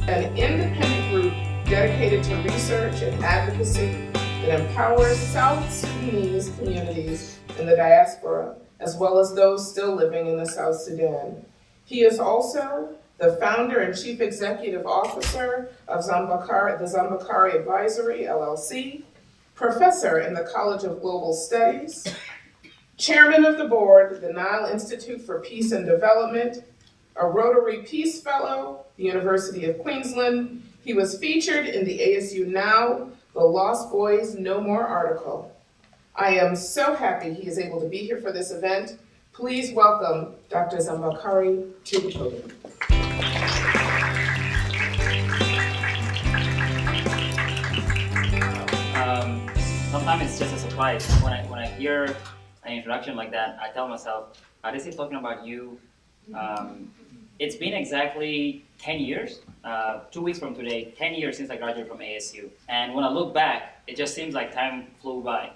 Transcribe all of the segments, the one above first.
an independent group dedicated to research and advocacy that empowers South Sudanese communities in the diaspora, as well as those still living in the South Sudan. He is also the founder and chief executive officer of Zambakari, the Zambakari Advisory, LLC, professor in the College of Global Studies, chairman of the board of the Nile Institute for Peace and Development, a Rotary Peace Fellow, the University of Queensland. He was featured in the ASU Now, The Lost Boys No More article. I am so happy he is able to be here for this event. Please welcome Dr. Zambakari to the podium. Sometimes it's just a surprise. When I hear an introduction like that, I tell myself, this is talking about you. It's been exactly 10 years, 2 weeks from today, 10 years since I graduated from ASU. And when I look back, it just seems like time flew by.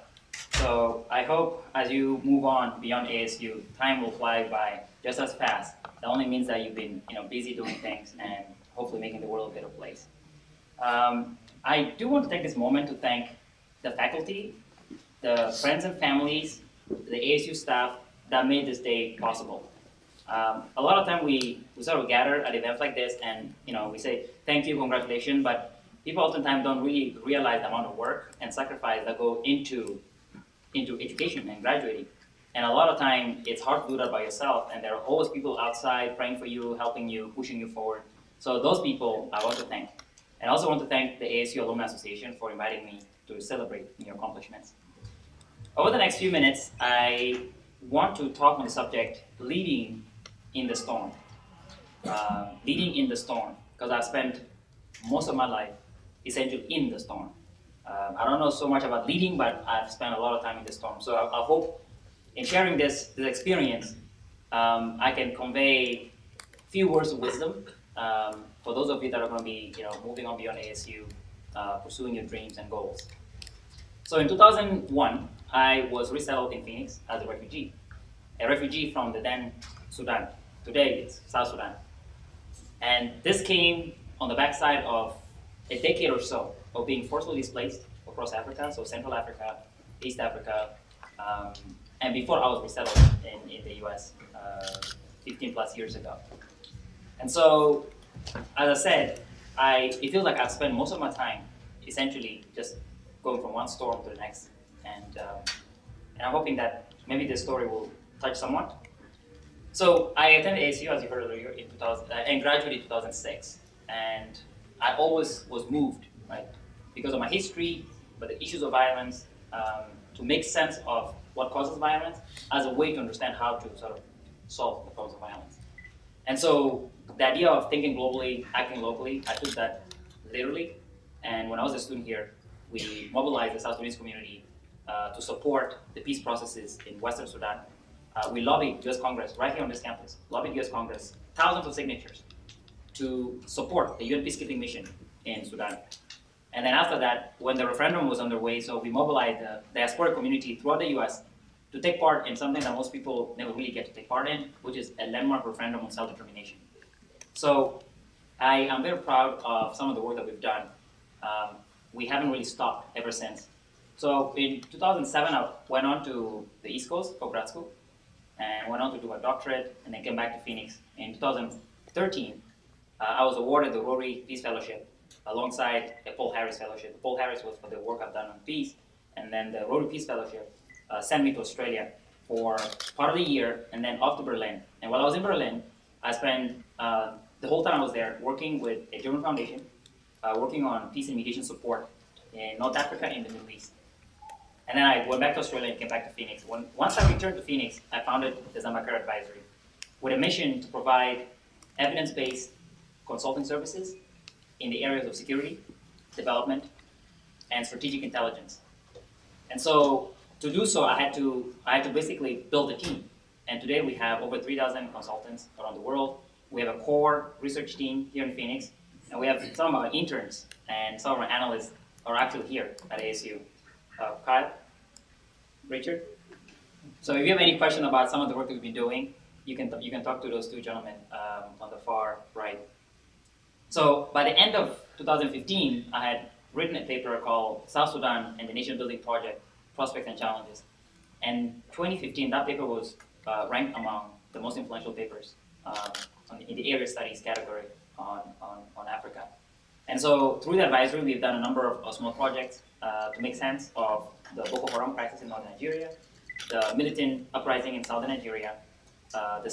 So I hope as you move on beyond ASU, time will fly by just as fast. That only means that you've been busy doing things and hopefully making the world a better place. I do want to take this moment to thank the faculty, the friends and families, the ASU staff that made this day possible. A lot of time we sort of gather at events like this and we say thank you, congratulations, but people oftentimes don't really realize the amount of work and sacrifice that go into education and graduating. And a lot of time it's hard to do that by yourself, and there are always people outside praying for you, helping you, pushing you forward. So those people I want to thank. And I also want to thank the ASU Alumni Association for inviting me to celebrate your accomplishments. Over the next few minutes, I want to talk on the subject leading in the storm. Leading in the storm, because I've spent most of my life essentially in the storm. I don't know so much about leading, but I've spent a lot of time in the storm. So I hope in sharing this experience, I can convey a few words of wisdom for those of you that are going to be moving on beyond ASU, pursuing your dreams and goals. So in 2001, I was resettled in Phoenix as a refugee from the then Sudan. Today it's South Sudan. And this came on the backside of a decade or so of being forcibly displaced across Africa, so Central Africa, East Africa, and before I was resettled in the US 15 plus years ago. And so, as I said, it feels like I've spent most of my time essentially just going from one storm to the next. And I'm hoping that maybe this story will touch someone. So I attended ASU, as you heard earlier, in 2000, and graduated in 2006. And I always was moved, right, because of my history, but the issues of violence, to make sense of what causes violence as a way to understand how to sort of solve the problems of violence. And so the idea of thinking globally, acting locally, I took that literally. And when I was a student here, we mobilized the South Sudanese community to support the peace processes in Western Sudan. We lobbied US Congress, right here on this campus, lobbied US Congress, thousands of signatures to support the UN peacekeeping mission in Sudan. And then after that, when the referendum was underway, so we mobilized the diaspora community throughout the US to take part in something that most people never really get to take part in, which is a landmark referendum on self-determination. So I am very proud of some of the work that we've done. We haven't really stopped ever since. So in 2007, I went on to the East Coast for grad school and went on to do a doctorate and then came back to Phoenix. In 2013, I was awarded the Rotary Peace Fellowship alongside a Paul Harris Fellowship. The Paul Harris was for the work I've done on peace, and then the Rotary Peace Fellowship sent me to Australia for part of the year and then off to Berlin. And while I was in Berlin, I spent the whole time I was there working with a German foundation, working on peace and mediation support in North Africa and the Middle East. And then I went back to Australia and came back to Phoenix. Once I returned to Phoenix, I founded the Zambakari Advisory with a mission to provide evidence-based consulting services in the areas of security, development, and strategic intelligence. And so to do so, I had to basically build a team. And today we have over 3,000 consultants around the world. We have a core research team here in Phoenix, and we have some of our interns and some of our analysts are actually here at ASU. Kyle, Richard. So if you have any question about some of the work that we've been doing, you can talk to those two gentlemen on the far right. So by the end of 2015, I had written a paper called South Sudan and the Nation Building Project, Prospects and Challenges. And 2015, that paper was ranked among the most influential papers in the area studies category on Africa. And so through the advisory, we've done a number of small projects to make sense of the Boko Haram crisis in northern Nigeria, the militant uprising in southern Nigeria, the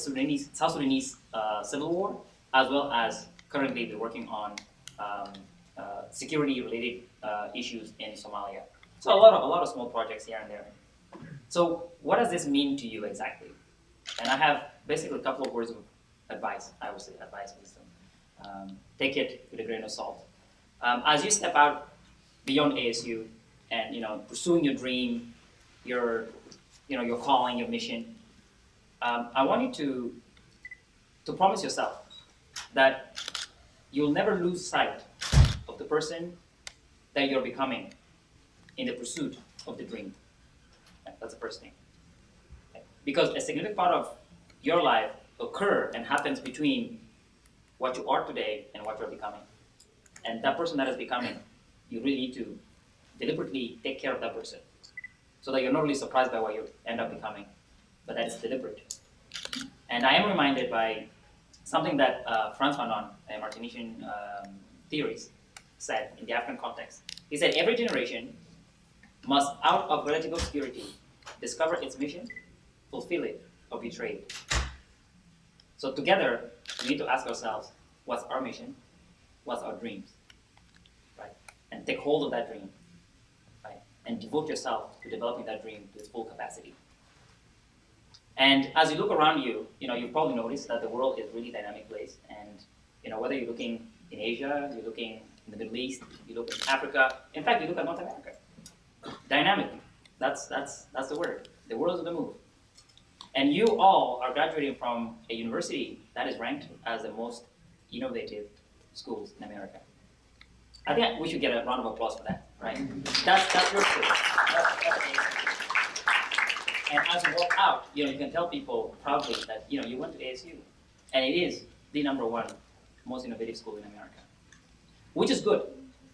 South Sudanese civil war, as well as currently we're working on security-related issues in Somalia. So a lot of small projects here and there. So what does this mean to you exactly? And I have basically a couple of words of advice, I would say, advice, wisdom. Take it with a grain of salt. As you step out beyond ASU and pursuing your dream, your calling, your mission, I want you to promise yourself that you'll never lose sight of the person that you're becoming in the pursuit of the dream. That's the first thing. Because a significant part of your life occurs and happens between what you are today and what you're becoming. And that person that is becoming, you really need to deliberately take care of that person so that you're not really surprised by what you end up becoming, but that it's deliberate. And I am reminded by something that Frantz Fanon, a Martinician theorist, said in the African context. He said, every generation must, out of relative obscurity, discover its mission, fulfill it, or betray it. So together, we need to ask ourselves, what's our mission? What's our dreams? Right? And take hold of that dream. Right? And devote yourself to developing that dream to its full capacity. And as you look around you, you've probably noticed that the world is a really dynamic place. And whether you're looking in Asia, you're looking in the Middle East, you look in Africa, in fact, you look at North America. Dynamic. That's the word. The world is on the move. And you all are graduating from a university that is ranked as the most innovative schools in America. I think we should get a round of applause for that, right? That's your school. And as you walk out, you can tell people proudly that you went to ASU, and it is the #1 most innovative school in America, which is good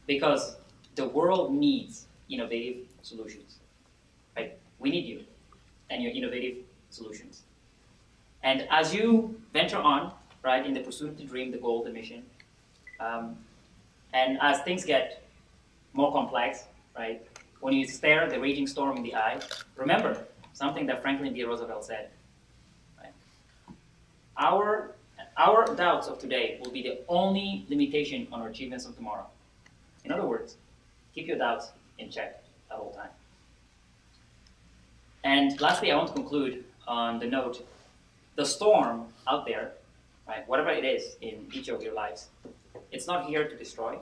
because the world needs innovative solutions. Right? We need you and your innovative solutions. And as you venture on, right, in the pursuit of the dream, the goal, the mission, and as things get more complex, right, when you stare the raging storm in the eye, remember something that Franklin D. Roosevelt said. Right? Our doubts of today will be the only limitation on our achievements of tomorrow. In other words, keep your doubts in check the whole time. And lastly, I want to conclude on the note, the storm out there, right, whatever it is in each of your lives, it's not here to destroy.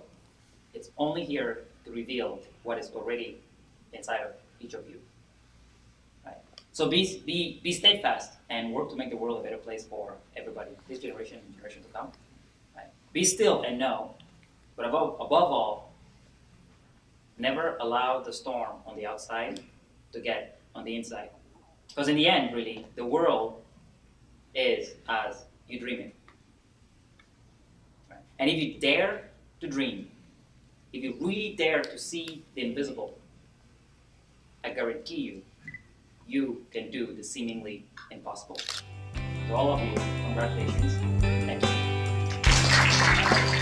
It's only here to reveal what is already inside of each of you. Right? So be steadfast and work to make the world a better place for everybody, this generation and generation to come. Right? Be still and know, but above all, never allow the storm on the outside to get on the inside. Because in the end, really, the world is as you dream it. Right? And if you dare to dream, if you really dare to see the invisible, I guarantee you, you can do the seemingly impossible. To all of you, congratulations. Thank you.